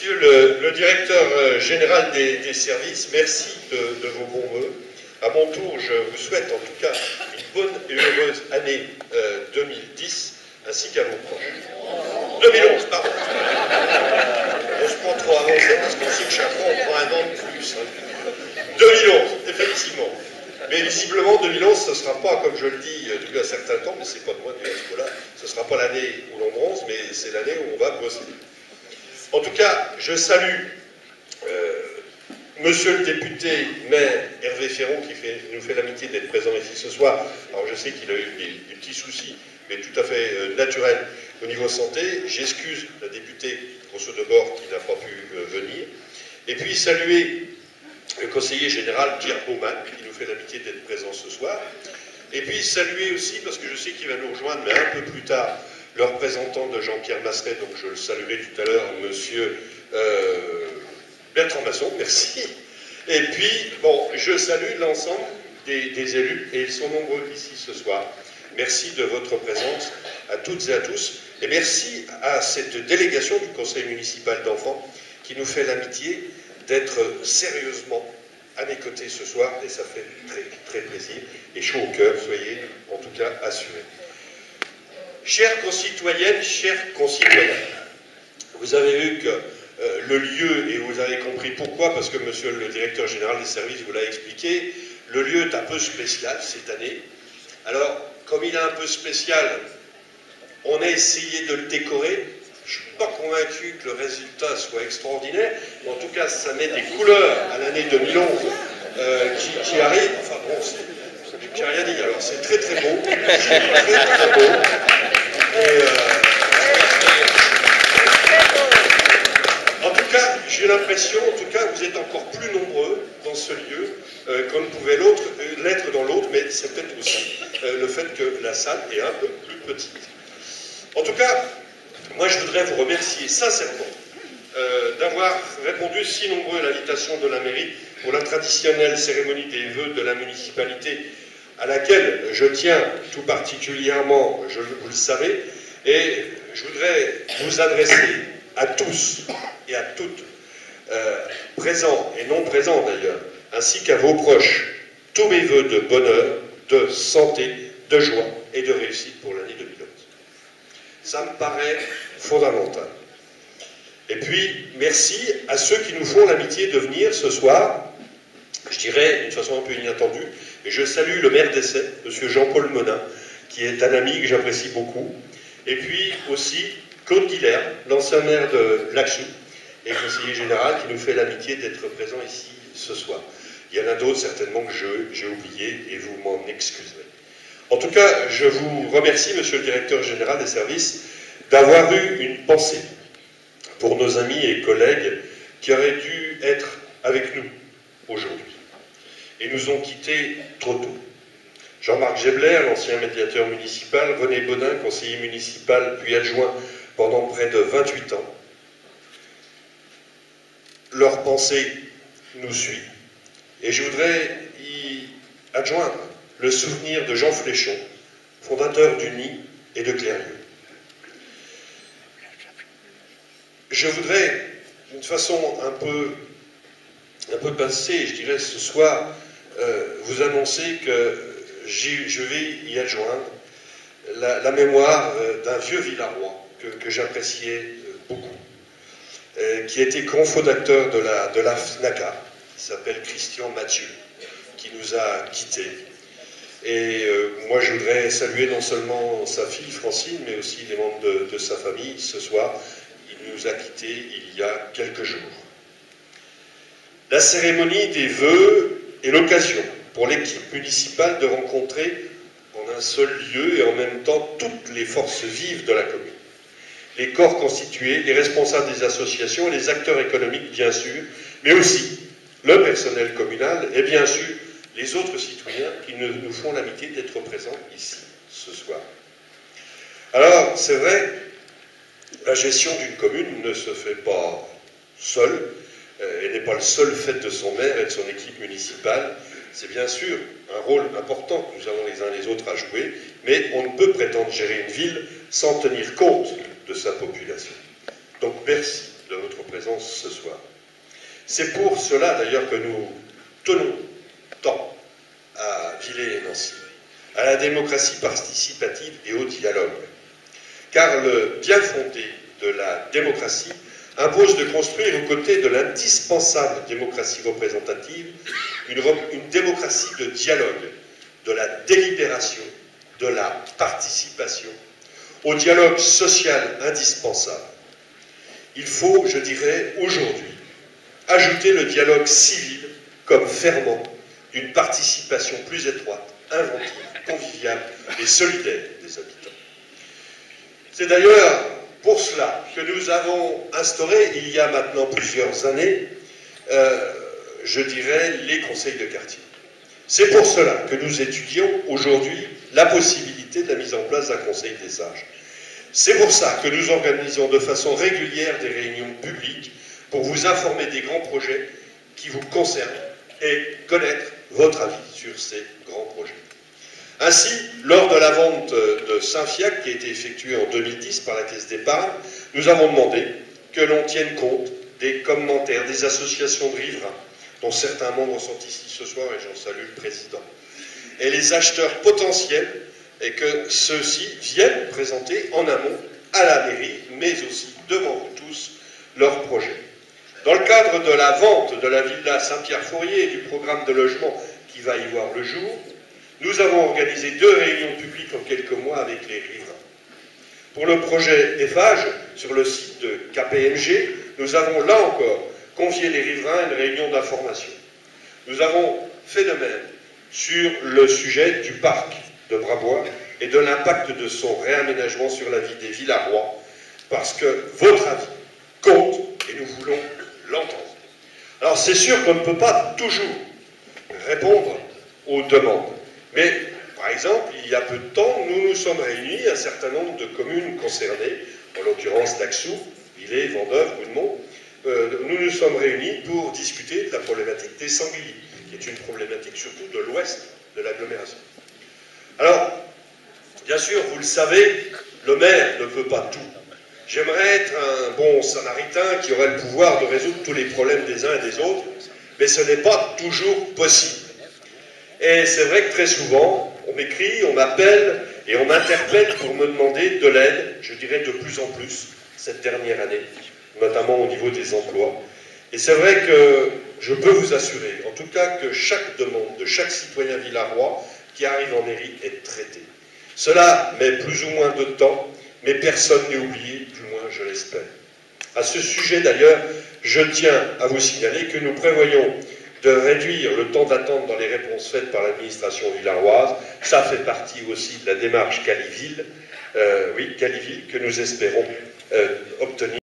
Monsieur le directeur général des services, merci de vos bons mots. À mon tour, je vous souhaite en tout cas une bonne et heureuse année 2010, ainsi qu'à vos proches. 2011, pardon. On se prend trop avancé parce qu'on sait que chaque fois on prend un an de plus. 2011, effectivement. Mais visiblement, 2011, ce ne sera pas, comme je le dis depuis un certain temps, mais c'est pas de moi de dire ce mot-là, ce ne sera pas l'année où l'on bronze, mais c'est l'année où on va bosser. En tout cas, je salue monsieur le député maire Hervé Féron qui nous fait l'amitié d'être présent ici ce soir. Alors je sais qu'il a eu des petits soucis, mais tout à fait naturels au niveau santé. J'excuse la députée Rousseau de Bord qui n'a pas pu venir. Et puis saluer le conseiller général Pierre Baumann qui nous fait l'amitié d'être présent ce soir. Et puis saluer aussi, parce que je sais qu'il va nous rejoindre, mais un peu plus tard, le représentant de Jean-Pierre Masseret, donc je le saluerai tout à l'heure, monsieur Bertrand Masson, merci. Et puis, bon, je salue l'ensemble des élus, et ils sont nombreux ici ce soir. Merci de votre présence à toutes et à tous, et merci à cette délégation du conseil municipal d'enfants qui nous fait l'amitié d'être sérieusement à mes côtés ce soir, et ça fait très, très plaisir, et chaud au cœur, soyez en tout cas assurés. Chères concitoyennes, chers concitoyens, vous avez vu que le lieu, et vous avez compris pourquoi, parce que monsieur le directeur général des services vous l'a expliqué, le lieu est un peu spécial cette année. Alors, comme il est un peu spécial, on a essayé de le décorer. Je ne suis pas convaincu que le résultat soit extraordinaire, mais en tout cas, ça met des couleurs à l'année 2011 qui arrive. Enfin bon, j'ai rien dit, alors c'est très très beau, très très beau. Et, en tout cas, j'ai l'impression, en tout cas, vous êtes encore plus nombreux dans ce lieu qu'on ne pouvait l'être dans l'autre, mais c'est peut-être aussi le fait que la salle est un peu plus petite. En tout cas, moi je voudrais vous remercier sincèrement d'avoir répondu si nombreux à l'invitation de la mairie pour la traditionnelle cérémonie des vœux de la municipalité, à laquelle je tiens tout particulièrement, vous le savez, et je voudrais vous adresser à tous et à toutes, présents et non présents d'ailleurs, ainsi qu'à vos proches, tous mes vœux de bonheur, de santé, de joie et de réussite pour l'année 2011. Ça me paraît fondamental. Et puis, merci à ceux qui nous font l'amitié de venir ce soir, je dirais d'une façon un peu inattendue, et je salue le maire d'Essai, monsieur Jean-Paul Monin, qui est un ami que j'apprécie beaucoup, et puis aussi Claude Guilherme, l'ancien maire de Laxou, et conseiller général, qui nous fait l'amitié d'être présent ici ce soir. Il y en a d'autres certainement que j'ai oubliés, et vous m'en excuserez. En tout cas, je vous remercie, monsieur le directeur général des services, d'avoir eu une pensée pour nos amis et collègues qui auraient dû être avec nous aujourd'hui et nous ont quittés trop tôt. Jean-Marc Gebler, l'ancien médiateur municipal, René Bodin, conseiller municipal puis adjoint pendant près de 28 ans. Leur pensée nous suit. Et je voudrais y adjoindre le souvenir de Jean Fléchon, fondateur d'Uni et de Clérieux. Je voudrais, d'une façon un peu passée, je dirais ce soir, vous annoncer que je vais y adjoindre la mémoire d'un vieux Villarois que j'appréciais beaucoup, qui était cofondateur de la FNACA, qui s'appelle Christian Mathieu, qui nous a quittés. Et moi, je voudrais saluer non seulement sa fille Francine, mais aussi les membres de sa famille ce soir. Il nous a quittés il y a quelques jours. La cérémonie des vœux est l'occasion pour l'équipe municipale de rencontrer en un seul lieu et en même temps toutes les forces vives de la commune. Les corps constitués, les responsables des associations et les acteurs économiques, bien sûr, mais aussi le personnel communal et bien sûr les autres citoyens qui nous font l'amitié d'être présents ici ce soir. Alors, c'est vrai, la gestion d'une commune ne se fait pas seule, elle n'est pas le seul fait de son maire et de son équipe municipale. C'est bien sûr un rôle important que nous avons les uns les autres à jouer, mais on ne peut prétendre gérer une ville sans tenir compte de sa population. Donc merci de votre présence. présence ce soir. C'est pour cela d'ailleurs que nous tenons tant à Villers et Nancy, à la démocratie participative et au dialogue. Car le bien fondé de la démocratie impose de construire aux côtés de l'indispensable démocratie représentative une démocratie de dialogue, de la délibération, de la participation, au dialogue social indispensable. Il faut, je dirais, aujourd'hui, ajouter le dialogue civil comme ferment d'une participation plus étroite, inventive, conviviale et solidaire des habitants. C'est d'ailleurs pour cela que nous avons instauré, il y a maintenant plusieurs années, je dirais, les conseils de quartier. C'est pour cela que nous étudions aujourd'hui la possibilité de la mise en place d'un conseil des sages. C'est pour ça que nous organisons de façon régulière des réunions publiques pour vous informer des grands projets qui vous concernent et connaître votre avis sur ces grands projets. Ainsi, lors de la vente de Saint-Fiac qui a été effectuée en 2010 par la Caisse d'épargne, nous avons demandé que l'on tienne compte des commentaires des associations de riverains, dont certains membres sont ici ce soir et j'en salue le président, et les acheteurs potentiels, et que ceux-ci viennent présenter en amont à la mairie, mais aussi devant vous tous, leurs projets. Dans le cadre de la vente de la villa Saint-Pierre-Fourier et du programme de logement qui va y voir le jour, nous avons organisé 2 réunions publiques en quelques mois avec les riverains. Pour le projet Eiffage, sur le site de KPMG, nous avons là encore convié les riverains à une réunion d'information. Nous avons fait de même sur le sujet du parc de Brabois et de l'impact de son réaménagement sur la vie des Villarois, parce que votre avis compte et nous voulons l'entendre. Alors c'est sûr qu'on ne peut pas toujours répondre aux demandes, mais par exemple, il y a peu de temps, nous nous sommes réunis, un certain nombre de communes concernées, en l'occurrence Daxou, Villers, Vendeuvre, Boudemont, nous nous sommes réunis pour discuter de la problématique des sangliers, qui est une problématique surtout de l'ouest de l'agglomération. Alors, bien sûr, vous le savez, le maire ne peut pas tout. J'aimerais être un bon samaritain qui aurait le pouvoir de résoudre tous les problèmes des uns et des autres, mais ce n'est pas toujours possible. Et c'est vrai que très souvent, on m'écrit, on m'appelle et on m'interpelle pour me demander de l'aide, je dirais de plus en plus, cette dernière année, notamment au niveau des emplois. Et c'est vrai que je peux vous assurer, en tout cas, que chaque demande de chaque citoyen villarois qui arrive en mairie est traitée. Cela met plus ou moins de temps, mais personne n'est oublié, du moins je l'espère. À ce sujet d'ailleurs, je tiens à vous signaler que nous prévoyons de réduire le temps d'attente dans les réponses faites par l'administration villaroise. Ça fait partie aussi de la démarche Caliville, que nous espérons obtenir.